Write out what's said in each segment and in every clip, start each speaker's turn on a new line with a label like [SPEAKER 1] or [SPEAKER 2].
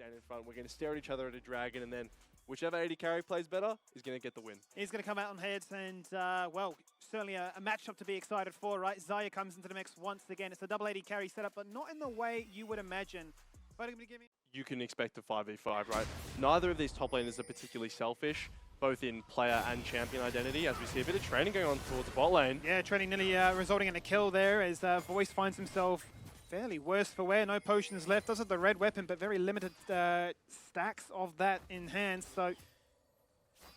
[SPEAKER 1] stand in front. We're going to stare at each other at a dragon, and then whichever AD carry plays better is going to get the win.
[SPEAKER 2] He's going to come out on heads, and well, certainly a matchup to be excited for, right? Xayah comes into the mix once again. It's a double AD carry setup, but not in the way you would imagine.
[SPEAKER 1] You can expect a 5v5, right? Neither of these top laners are particularly selfish, both in player and champion identity, as we see a bit of training going on towards the bot lane.
[SPEAKER 2] Yeah, training nearly resulting in a kill there, as Voice finds himself fairly worse for wear. No potions left. Does have the red weapon, but very limited stacks of that in hand. So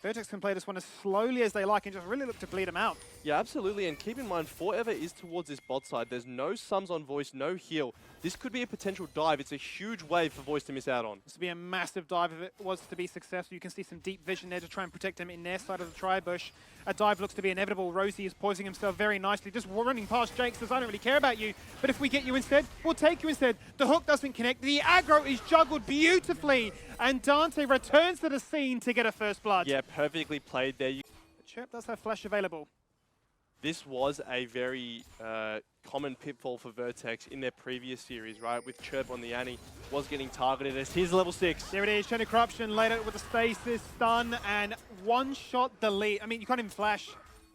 [SPEAKER 2] Vertex can play this one as slowly as they like and just really look to bleed him out.
[SPEAKER 1] Yeah, absolutely. And keep in mind, Forever is towards this bot side. There's no sums on Voice, no heal. This could be a potential dive. It's a huge wave for Voice to miss out on.
[SPEAKER 2] This would be a massive dive if it was to be successful. You can see some deep vision there to try and protect him in their side of the tri-bush. A dive looks to be inevitable. Rosie is poising himself very nicely, just running past Jayke, says, I don't really care about you, but if we get you instead, we'll take you instead. The hook doesn't connect. The aggro is juggled beautifully, and Dante returns to the scene to get a first blood.
[SPEAKER 1] Yeah, perfectly played there.
[SPEAKER 2] Chirp does have flash available.
[SPEAKER 1] This was a very common pitfall for Vertex in their previous series, right? With Chirp on the Annie, was getting targeted as here's level 6.
[SPEAKER 2] There it is, Chain Corruption later with a stasis, stun, and one-shot delete. I mean, you can't even flash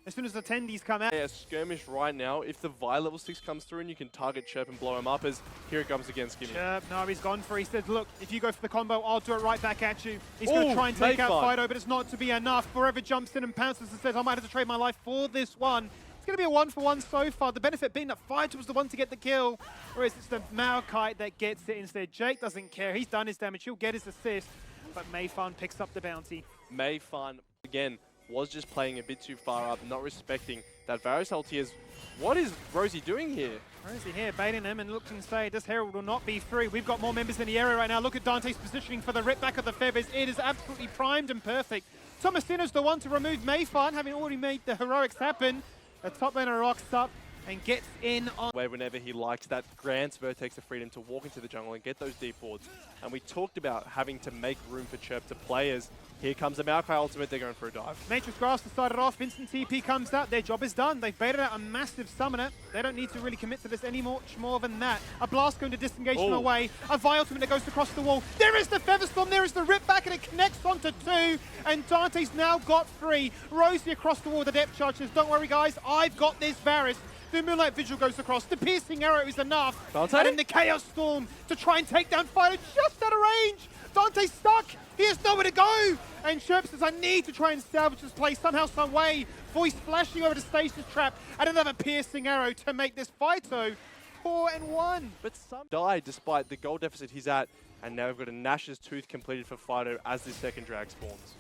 [SPEAKER 2] as soon as the attendees come out.
[SPEAKER 1] Yeah, skirmish right now. If the Vi level 6 comes through and you can target Chirp and blow him up, as here it comes again, Skimmy.
[SPEAKER 2] Chirp, no, he's gone for it. He said, look, if you go for the combo, I'll do it right back at you. He's going to try and take out fighto, but it's not to be enough. Forever jumps in and pounces and says, I might have to trade my life for this one. It's going to be a 1-for-1 so far. The benefit being that fighto was the one to get the kill, whereas it's the Maokai that gets it instead. Jayke doesn't care. He's done his damage. He'll get his assist, but Meifan picks up the bounty.
[SPEAKER 1] Meifan, again, was just playing a bit too far up, not respecting that Varus ulti is... What is Rosie doing here?
[SPEAKER 2] Rosie here, baiting him and looking to say, this Herald will not be free. We've got more members in the area right now. Look at Dante's positioning for the rip back of the feathers. It is absolutely primed and perfect. Tomasino's the one to remove Meifan, having already made the heroics happen. The top laner rocks up and gets in on...
[SPEAKER 1] Whenever he likes, that grants Vertex the freedom to walk into the jungle and get those deep wards. And we talked about having to make room for Chirp to play as here comes the Maokai ultimate, they're going for a dive.
[SPEAKER 2] Nature's Grasp decided off, instant TP comes out, their job is done. They've baited out a massive summoner. They don't need to really commit to this any much more than that. A blast going to disengage from away, a Vi ultimate that goes across the wall. There is the Featherstorm, there is the rip back, and it connects onto 2, and Dante's now got 3. Rosie across the wall, the depth charge says, don't worry guys, I've got this Varus. The Moonlight Vigil goes across, the piercing arrow is enough,
[SPEAKER 1] Dante?
[SPEAKER 2] and then the Chaos Storm to try and take down fighto just out of range. Dante's stuck, he has nowhere to go, and Chirp says, I need to try and salvage this play somehow, some way. Voice flashing over to Stasis Trap, and another piercing arrow to make this fighto 4-1.
[SPEAKER 1] But some died despite the goal deficit he's at, and now we've got a Nash's Tooth completed for fighto as the second drag spawns.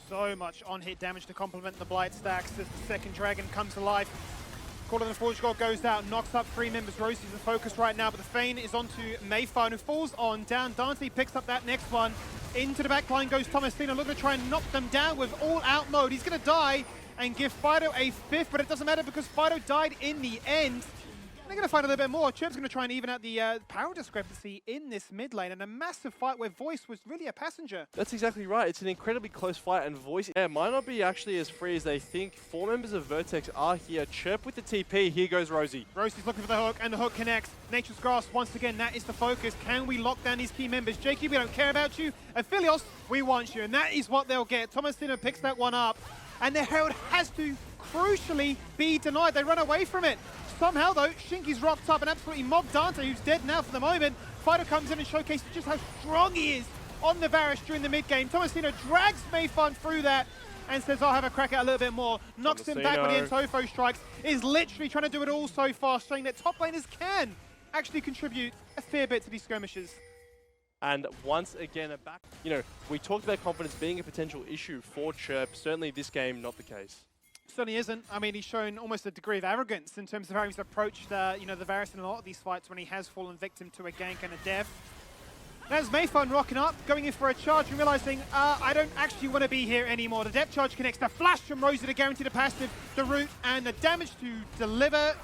[SPEAKER 2] So much on-hit damage to complement the Blight stacks as the second dragon comes to life. Call of the Forge God goes out, knocks up 3 members. Rosie's the focus right now, but the Feign is onto Meifan, who falls on down. Dante picks up that next one. Into the back line goes Tomasino, looking to try and knock them down with all-out mode. He's going to die and give fighto a 5th, but it doesn't matter because fighto died in the end. They're going to fight a little bit more. Chirp's going to try and even out the power discrepancy in this mid lane, and a massive fight where Voice was really a passenger.
[SPEAKER 1] That's exactly right. It's an incredibly close fight, and Voice might not be actually as free as they think. 4 members of Vertex are here. Chirp with the TP. Here goes Rosie.
[SPEAKER 2] Rosie's looking for the hook, and the hook connects. Nature's Grasp, once again, that is the focus. Can we lock down these key members? Jayke, we don't care about you. Aphelios, we want you, and that is what they'll get. Tomasino picks that one up, and the Herald has to crucially be denied. They run away from it. Somehow, though, Shinki's rocked up and absolutely mobbed Dante, who's dead now for the moment. Fighto comes in and showcases just how strong he is on the Varus during the mid-game. Tomasino drags Meifan through that and says, I'll have a crack at a little bit more. Knocks him back with the Entofo strikes. Is literally trying to do it all so fast, showing that top laners can actually contribute a fair bit to these skirmishes.
[SPEAKER 1] And once again, we talked about confidence being a potential issue for Chirp. Certainly this game, not the case.
[SPEAKER 2] Certainly isn't. I mean, he's shown almost a degree of arrogance in terms of how he's approached, the Varus in a lot of these fights when he has fallen victim to a gank and a death. There's Meifan rocking up, going in for a charge and realizing, I don't actually want to be here anymore. The depth charge connects, the flash from Rosie to guarantee the passive, the root, and the damage to deliver.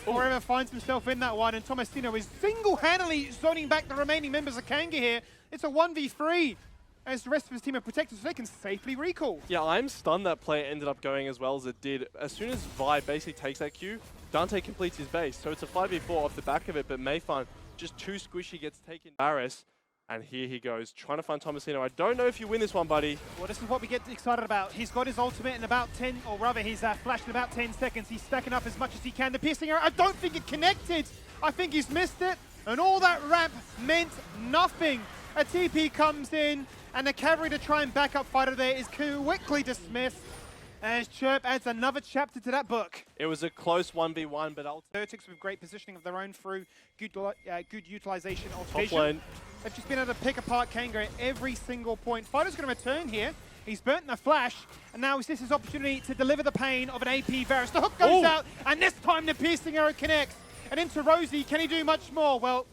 [SPEAKER 2] Forever finds himself in that one, and Tomasino is single-handedly zoning back the remaining members of Kanga here. It's a 1v3. As the rest of his team are protected, so they can safely recall.
[SPEAKER 1] Yeah, I'm stunned that play ended up going as well as it did. As soon as Vi basically takes that Q, Dante completes his base. So it's a 5v4 off the back of it, but Meifan, just too squishy, gets taken. Varus, And here he goes, trying to find Tomasino. I don't know if you win this one, buddy.
[SPEAKER 2] Well, this is what we get excited about. He's got his ultimate in about 10, or rather, he's flashed in about 10 seconds. He's stacking up as much as he can. The piercing arrow, I don't think it connected. I think he's missed it. And all that ramp meant nothing. A TP comes in, and the cavalry to try and back up fighter there is quickly dismissed. As Chirp adds another chapter to that book.
[SPEAKER 1] It was a close 1v1, but
[SPEAKER 2] Vertex with great positioning of their own through good utilization of
[SPEAKER 1] top
[SPEAKER 2] vision.
[SPEAKER 1] lane.
[SPEAKER 2] They've just been able to pick apart Kanga at every single point. Fighter's going to return here. He's burnt the flash, and now is this his opportunity to deliver the pain of an AP Varus. The hook goes out, and this time the piercing arrow connects. And into Rosie, can he do much more? Well,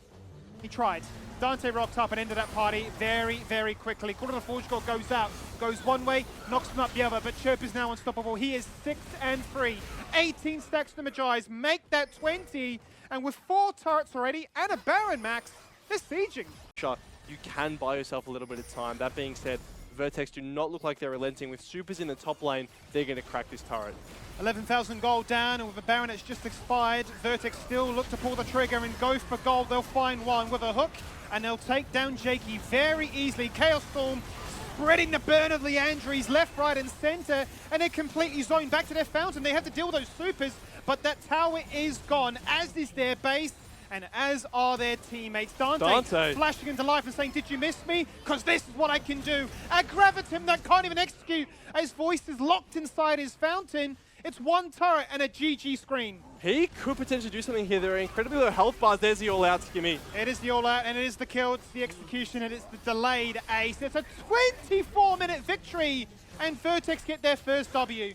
[SPEAKER 2] he tried. Dante rocked up and ended that party very, very quickly. Quarter of the Forge God goes out, goes one way, knocks him up the other, but Chirp is now unstoppable. He is 6-3. 18 stacks to Magi's, make that 20, and with 4 turrets already and a Baron max, they're sieging.
[SPEAKER 1] Shot. You can buy yourself a little bit of time. That being said, Vertex do not look like they're relenting. With supers in the top lane, they're going to crack this turret.
[SPEAKER 2] 11,000 gold down, and with a Baron that's just expired, Vertex still look to pull the trigger and go for gold. They'll find one with a hook, and they'll take down Jayke very easily. Chaos Storm spreading the burn of Leandries left, right, and center, and they're completely zoned back to their fountain. They have to deal with those supers, but that tower is gone, as is their base, and as are their teammates. Dante flashing into life and saying, did you miss me? Because this is what I can do. A Gravitum that can't even execute. His voice is locked inside his fountain. It's one turret and a GG screen.
[SPEAKER 1] He could potentially do something here. There are incredibly low health bars. There's the all-out Skimmy.
[SPEAKER 2] It is the all-out, and it is the kill, it's the execution, and it's the delayed ace. It's a 24-minute victory, and Vertex get their first W.